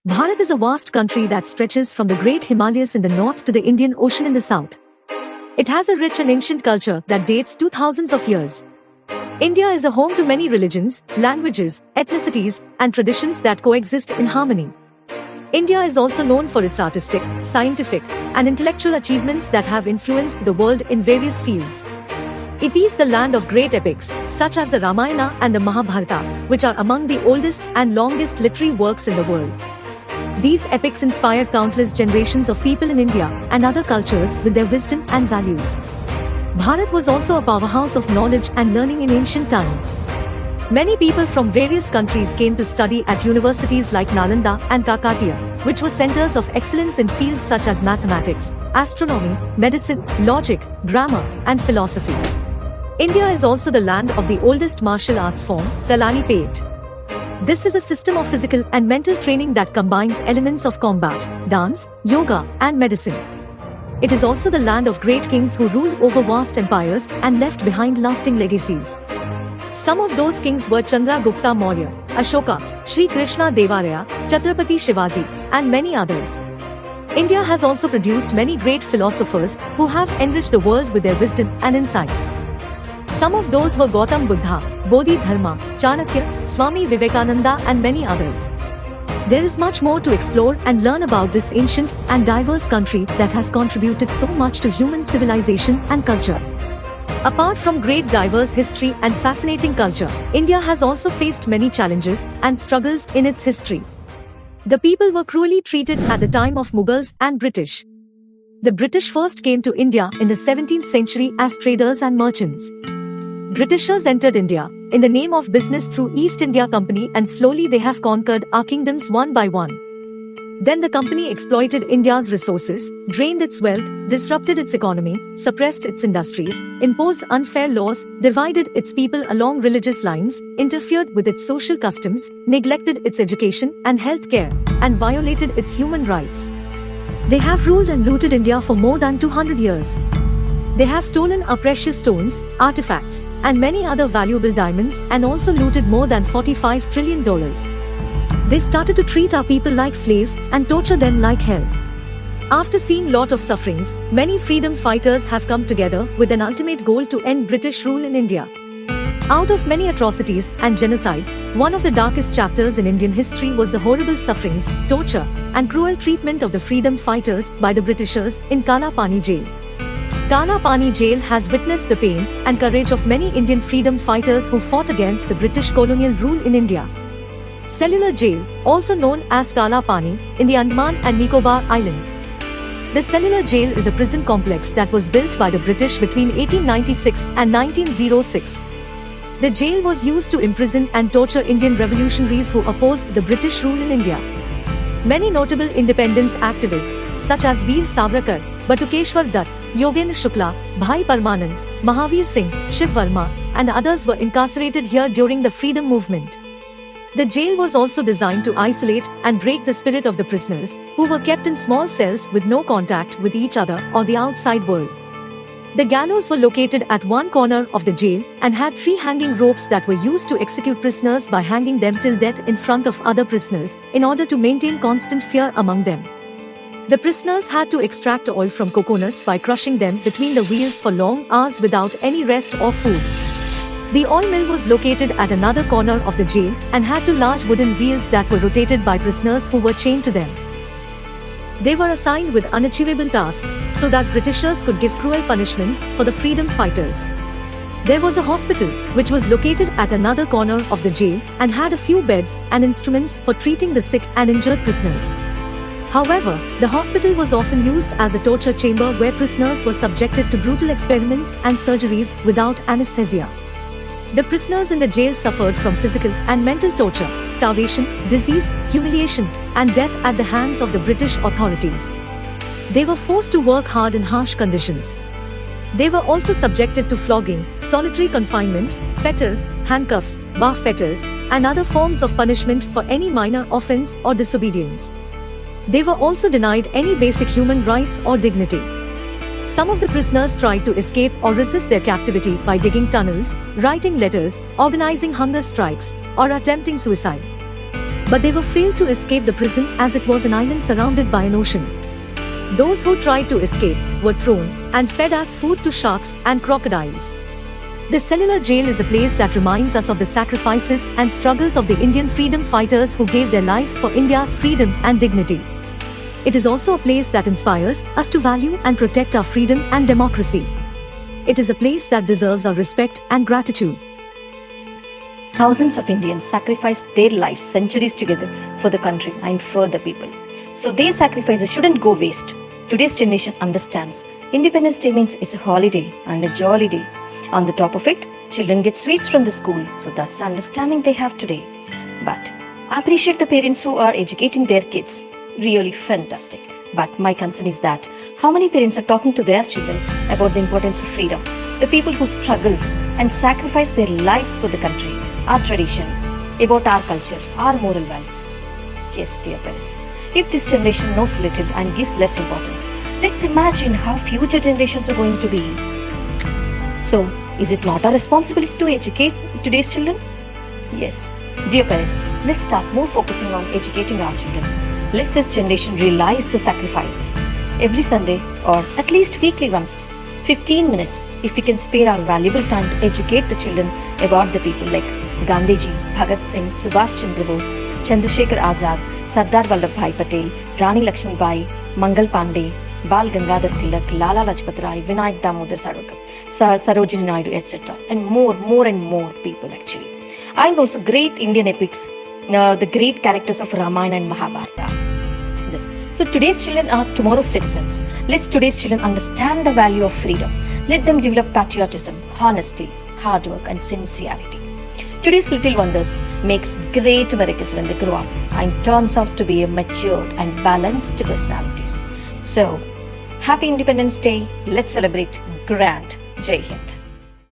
Bharat is a vast country that stretches from the great Himalayas in the north to the Indian Ocean in the south. It has a rich and ancient culture that dates to thousands of years. India is a home to many religions, languages, ethnicities, and traditions that coexist in harmony. India is also known for its artistic, scientific, and intellectual achievements that have influenced the world in various fields. It is the land of great epics, such as the Ramayana and the Mahabharata, which are among the oldest and longest literary works in the world. These epics inspired countless generations of people in India and other cultures with their wisdom and values. Bharat was also a powerhouse of knowledge and learning in ancient times. Many people from various countries came to study at universities like Nalanda and Kakatiya, which were centers of excellence in fields such as mathematics, astronomy, medicine, logic, grammar, and philosophy. India is also the land of the oldest martial arts form, Kala Pani Jail. This is a system of physical and mental training that combines elements of combat, dance, yoga, and medicine. It is also the land of great kings who ruled over vast empires and left behind lasting legacies. Some of those kings were Chandragupta Maurya, Ashoka, Sri Krishna Devaraya, Chhatrapati Shivaji, and many others. India has also produced many great philosophers who have enriched the world with their wisdom and insights. Some of those were Gautam Buddha, Bodhidharma, Chanakya, Swami Vivekananda, and many others. There is much more to explore and learn about this ancient and diverse country that has contributed so much to human civilization and culture. Apart from great diverse history and fascinating culture, India has also faced many challenges and struggles in its history. The people were cruelly treated at the time of Mughals and British. The British first came to India in the 17th century as traders and merchants. Britishers entered India in the name of business through East India Company, and slowly they have conquered our kingdoms one by one. Then the company exploited India's resources, drained its wealth, disrupted its economy, suppressed its industries, imposed unfair laws, divided its people along religious lines, interfered with its social customs, neglected its education and health care, and violated its human rights. They have ruled and looted India for more than 200 years. They have stolen our precious stones, artifacts, and many other valuable diamonds, and also looted more than $45 trillion. They started to treat our people like slaves and torture them like hell. After seeing lot of sufferings, many freedom fighters have come together with an ultimate goal to end British rule in India. Out of many atrocities and genocides, one of the darkest chapters in Indian history was the horrible sufferings, torture, and cruel treatment of the freedom fighters by the Britishers in Kala Pani Jail. Kala Pani Jail has witnessed the pain and courage of many Indian freedom fighters who fought against the British colonial rule in India. Cellular Jail, also known as Kala Pani, in the Andaman and Nicobar Islands. The Cellular Jail is a prison complex that was built by the British between 1896 and 1906. The jail was used to imprison and torture Indian revolutionaries who opposed the British rule in India. Many notable independence activists, such as Veer Savarkar, Batukeshwar Dutt, Yogendra Shukla, Bhai Parmanand, Mahavir Singh, Shiv Varma, and others were incarcerated here during the freedom movement. The jail was also designed to isolate and break the spirit of the prisoners, who were kept in small cells with no contact with each other or the outside world. The gallows were located at one corner of the jail and had 3 hanging ropes that were used to execute prisoners by hanging them till death in front of other prisoners, in order to maintain constant fear among them. The prisoners had to extract oil from coconuts by crushing them between the wheels for long hours without any rest or food. The oil mill was located at another corner of the jail and had 2 large wooden wheels that were rotated by prisoners who were chained to them. They were assigned with unachievable tasks so that Britishers could give cruel punishments for the freedom fighters. There was a hospital, which was located at another corner of the jail and had a few beds and instruments for treating the sick and injured prisoners. However, the hospital was often used as a torture chamber where prisoners were subjected to brutal experiments and surgeries without anesthesia. The prisoners in the jail suffered from physical and mental torture, starvation, disease, humiliation, and death at the hands of the British authorities. They were forced to work hard in harsh conditions. They were also subjected to flogging, solitary confinement, fetters, handcuffs, bar fetters, and other forms of punishment for any minor offense or disobedience. They were also denied any basic human rights or dignity. Some of the prisoners tried to escape or resist their captivity by digging tunnels, writing letters, organizing hunger strikes, or attempting suicide. But they were failed to escape the prison as it was an island surrounded by an ocean. Those who tried to escape were thrown and fed as food to sharks and crocodiles. The cellular jail is a place that reminds us of the sacrifices and struggles of the Indian freedom fighters who gave their lives for India's freedom and dignity. It is also a place that inspires us to value and protect our freedom and democracy. It is a place that deserves our respect and gratitude. Thousands of Indians sacrificed their lives centuries together for the country and for the people. So their sacrifices shouldn't go waste. Today's generation understands Independence Day means it's a holiday and a jolly day. On the top of it, children get sweets from the school, so that's the understanding they have today. But I appreciate the parents who are educating their kids. Really fantastic. But my concern is that how many parents are talking to their children about the importance of freedom? The people who struggled and sacrificed their lives for the country, our tradition, about our culture, our moral values. Yes, dear parents, if this generation knows little and gives less importance, let's imagine how future generations are going to be. So, is it not our responsibility to educate today's children? Yes. Dear parents, let's start more focusing on educating our children. Let this generation realize the sacrifices. Every Sunday, or at least weekly once, 15 minutes, if we can spare our valuable time to educate the children about the people like Gandhiji, Bhagat Singh, Subhash Chandra Bose, Chandrasekhar Azad, Sardar Vallabhbhai Patel, Rani Lakshmi Bai, Mangal Pandey, Bal Gangadhar Tilak, Lala Lajpat Rai, Vinayak Damodar Savarkar, Sarojini Naidu, etc. And more people actually. And also great Indian epics, the great characters of Ramayana and Mahabharata. So today's children are tomorrow's citizens. Let today's children understand the value of freedom. Let them develop patriotism, honesty, hard work and sincerity. Today's little wonders makes great miracles when they grow up and turns out to be a matured and balanced personalities. So, happy Independence Day. Let's celebrate grand. Jai Hind.